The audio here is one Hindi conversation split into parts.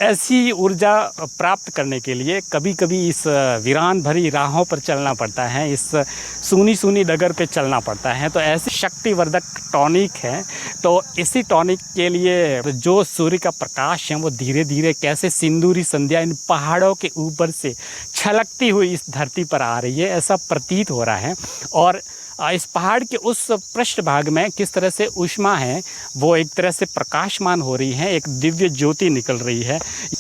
ऐसी ऊर्जा प्राप्त करने के लिए कभी कभी इस वीरान भरी राहों पर चलना पड़ता है, इस सूनी सूनी डगर पे चलना पड़ता है। तो ऐसी शक्तिवर्धक टॉनिक है। तो इसी टॉनिक के लिए जो सूर्य का प्रकाश है वो धीरे धीरे कैसे सिंदूरी संध्या इन पहाड़ों के ऊपर से छलकती हुई इस धरती पर आ रही है, ऐसा प्रतीत हो रहा है। और इस पहाड़ के उस पृष्ठभाग में किस तरह से ऊष्मा है वो एक तरह से प्रकाशमान हो रही है, एक दिव्य ज्योति निकल रही है।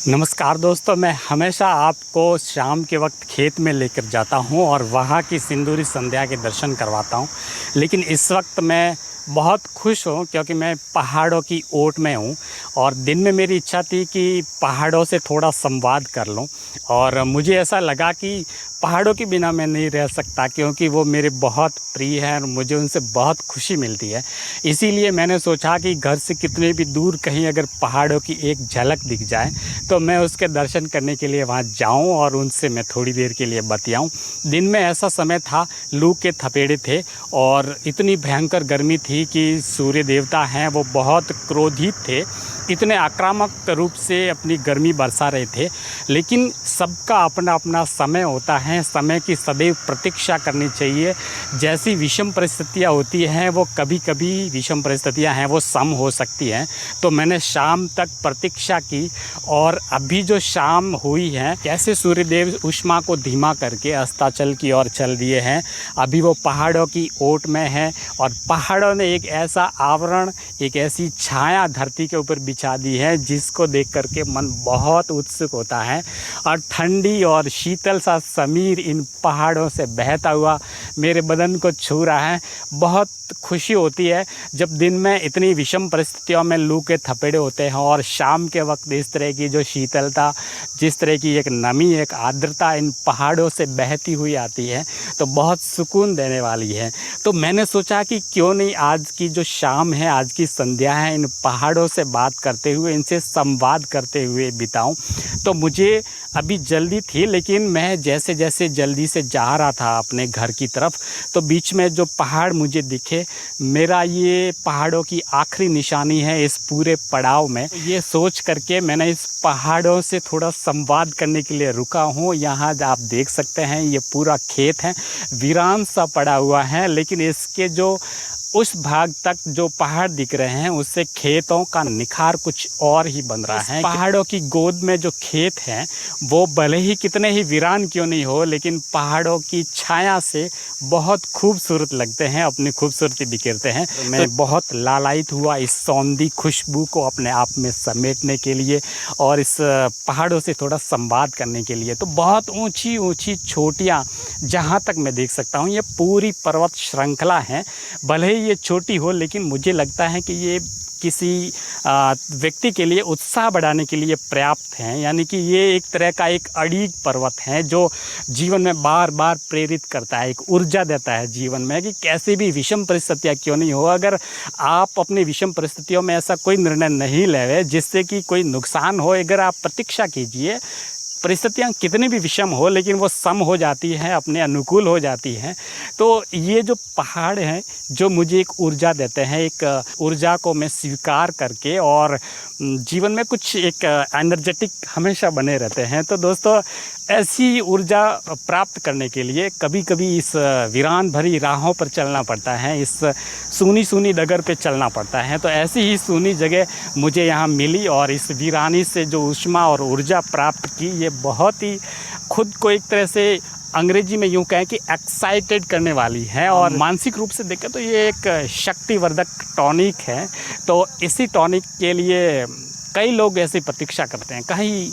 नमस्कार दोस्तों, मैं हमेशा आपको शाम के वक्त खेत में लेकर जाता हूं और वहां की सिंदूरी संध्या के दर्शन करवाता हूं। लेकिन इस वक्त मैं बहुत खुश हूँ क्योंकि मैं पहाड़ों की ओट में हूँ और दिन में मेरी इच्छा थी कि पहाड़ों से थोड़ा संवाद कर लूँ। और मुझे ऐसा लगा कि पहाड़ों के बिना मैं नहीं रह सकता क्योंकि वो मेरे बहुत प्रिय हैं और मुझे उनसे बहुत खुशी मिलती है। इसीलिए मैंने सोचा कि घर से कितने भी दूर कहीं अगर पहाड़ों की एक झलक दिख जाए तो मैं उसके दर्शन करने के लिए वहाँ जाऊँ और उनसे मैं थोड़ी देर के लिए बतियाऊँ। दिन में ऐसा समय था, लू के थपेड़े थे और इतनी भयंकर गर्मी थी कि सूर्य देवता हैं वो बहुत क्रोधित थे, इतने आक्रामक रूप से अपनी गर्मी बरसा रहे थे। लेकिन सबका अपना अपना समय होता है, समय की सदैव प्रतीक्षा करनी चाहिए। जैसी विषम परिस्थितियाँ होती हैं वो कभी कभी विषम परिस्थितियाँ हैं वो सम हो सकती हैं। तो मैंने शाम तक प्रतीक्षा की और अभी जो शाम हुई है कैसे सूर्यदेव ऊष्मा को धीमा करके अस्ताचल की ओर चल दिए हैं। अभी वो पहाड़ों की ओट में है और पहाड़ों ने एक ऐसा आवरण, एक ऐसी छाया धरती के ऊपर बिछा दी है जिसको देख करके मन बहुत उत्सुक होता है। और ठंडी और शीतल सा समीर इन पहाड़ों से बहता हुआ मेरे बदन को छू रहा है। बहुत खुशी होती है जब दिन में इतनी विषम परिस्थितियों में लू के थपेड़े होते हैं और शाम के वक्त इस तरह की जो शीतलता, जिस तरह की एक नमी, एक आर्द्रता इन पहाड़ों से बहती हुई आती है तो बहुत सुकून देने वाली है। तो मैंने सोचा कि क्यों नहीं आज की जो शाम है, आज की संध्या है, इन पहाड़ों से बात करते हुए, इनसे संवाद करते हुए बिताऊं। तो मुझे अभी जल्दी थी, लेकिन मैं जैसे जैसे जल्दी से जा रहा था अपने घर की तरफ तो बीच में जो पहाड़ मुझे दिखे, मेरा ये पहाड़ों की आखिरी निशानी है इस पूरे पड़ाव में। ये सोच करके मैंने इस पहाड़ों से थोड़ा संवाद करने के लिए रुका हूँ। यहाँ आप देख सकते हैं ये पूरा खेत है, वीरान सा पड़ा हुआ है, लेकिन इसके जो उस भाग तक जो पहाड़ दिख रहे हैं उससे खेतों का निखार कुछ और ही बन रहा है। पहाड़ों की गोद में जो खेत हैं वो भले ही कितने ही वीरान क्यों नहीं हो, लेकिन पहाड़ों की छाया से बहुत खूबसूरत लगते हैं, अपनी खूबसूरती बिखेरते हैं। तो मैं बहुत लालायित हुआ इस सौंधी खुशबू को अपने आप में समेटने के लिए और इस पहाड़ों से थोड़ा संवाद करने के लिए। तो बहुत ऊंची ऊंची चोटियाँ जहाँ तक मैं देख सकता हूँ ये पूरी पर्वत श्रृंखला है। भले ये छोटी हो लेकिन मुझे लगता है कि ये किसी व्यक्ति के लिए उत्साह बढ़ाने के लिए पर्याप्त हैं। यानी कि ये एक तरह का एक अड़ीग पर्वत है जो जीवन में बार बार प्रेरित करता है, एक ऊर्जा देता है जीवन में कि कैसी भी विषम परिस्थितियाँ क्यों नहीं हो, अगर आप अपनी विषम परिस्थितियों में ऐसा कोई निर्णय नहीं ले जिससे कि कोई नुकसान हो, अगर आप प्रतीक्षा कीजिए, परिस्थितियाँ कितनी भी विषम हो लेकिन वो सम हो जाती हैं, अपने अनुकूल हो जाती हैं। तो ये जो पहाड़ हैं जो मुझे एक ऊर्जा देते हैं, एक ऊर्जा को मैं स्वीकार करके और जीवन में कुछ एक एनर्जेटिक हमेशा बने रहते हैं। तो दोस्तों, ऐसी ऊर्जा प्राप्त करने के लिए कभी कभी इस वीरान भरी राहों पर चलना पड़ता है, इस सूनी सूनी डगर पे चलना पड़ता है। तो ऐसी ही सूनी जगह मुझे यहाँ मिली और इस वीरानी से जो ऊष्मा और ऊर्जा प्राप्त की, ये बहुत ही खुद को एक तरह से अंग्रेजी में यूँ कहें कि एक्साइटेड करने वाली है। और मानसिक रूप से देखें तो ये एक शक्तिवर्धक टॉनिक है। तो इसी टॉनिक के लिए कई लोग ऐसी प्रतीक्षा करते हैं, कहीं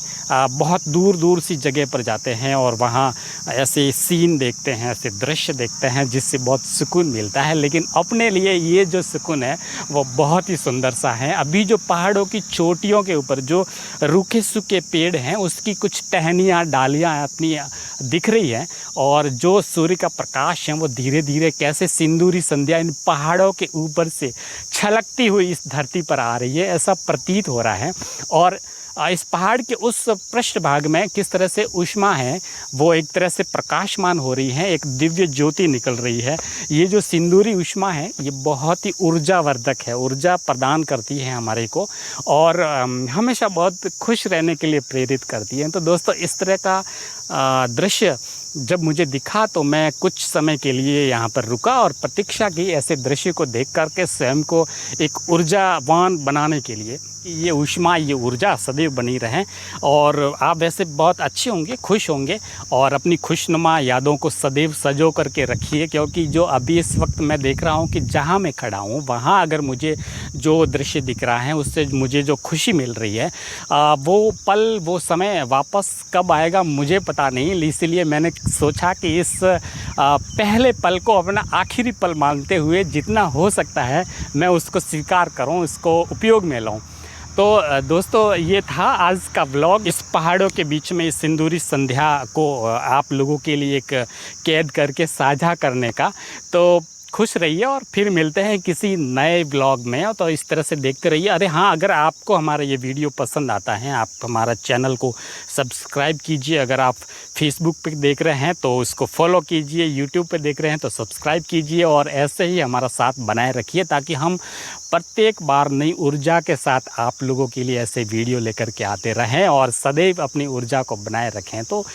बहुत दूर दूर सी जगह पर जाते हैं और वहाँ ऐसे सीन देखते हैं, ऐसे दृश्य देखते हैं जिससे बहुत सुकून मिलता है। लेकिन अपने लिए ये जो सुकून है वो बहुत ही सुंदर सा है। अभी जो पहाड़ों की चोटियों के ऊपर जो रूखे सूखे पेड़ हैं उसकी कुछ टहनियाँ, डालियाँ अपनी दिख रही हैं और जो सूर्य का प्रकाश है वो धीरे धीरे कैसे सिंदूरी संध्या इन पहाड़ों के ऊपर से छलकती हुई इस धरती पर आ रही है, ऐसा प्रतीत हो रहा है। और इस पहाड़ के उस पृष्ठभाग में किस तरह से ऊष्मा है वो एक तरह से प्रकाशमान हो रही है, एक दिव्य ज्योति निकल रही है। ये जो सिंदूरी ऊष्मा है ये बहुत ही ऊर्जावर्धक है, ऊर्जा प्रदान करती है हमारे को और हमेशा बहुत खुश रहने के लिए प्रेरित करती है। तो दोस्तों इस तरह का दृश्य जब मुझे दिखा तो मैं कुछ समय के लिए यहाँ पर रुका और प्रतीक्षा की ऐसे दृश्य को देख करके स्वयं को एक ऊर्जावान बनाने के लिए। ये ऊष्मा, ये ऊर्जा सदैव बनी रहें और आप वैसे बहुत अच्छे होंगे, खुश होंगे और अपनी खुशनुमा यादों को सदैव सजो करके रखिए, क्योंकि जो अभी इस वक्त मैं देख रहा हूँ कि जहाँ मैं खड़ा हूँ वहाँ अगर मुझे जो दृश्य दिख रहा है उससे मुझे जो खुशी मिल रही है वो पल, वो समय वापस कब आएगा मुझे पता नहीं। इसीलिए मैंने सोचा कि इस पहले पल को अपना आखिरी पल मानते हुए जितना हो सकता है मैं उसको स्वीकार करूं, इसको उपयोग में लाऊं। तो दोस्तों ये था आज का व्लॉग, इस पहाड़ों के बीच में इस सिंदूरी संध्या को आप लोगों के लिए एक कैद करके साझा करने का। तो खुश रहिए और फिर मिलते हैं किसी नए ब्लॉग में। तो इस तरह से देखते रहिए। अरे हाँ, अगर आपको हमारा ये वीडियो पसंद आता है, आप हमारा चैनल को सब्सक्राइब कीजिए। अगर आप फेसबुक पे देख रहे हैं तो उसको फॉलो कीजिए, यूट्यूब पे देख रहे हैं तो सब्सक्राइब कीजिए और ऐसे ही हमारा साथ बनाए रखिए ताकि हम प्रत्येक बार नई ऊर्जा के साथ आप लोगों के लिए ऐसे वीडियो लेकर के आते रहें और सदैव अपनी ऊर्जा को बनाए रखें। तो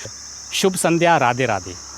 शुभ संध्या, राधे राधे।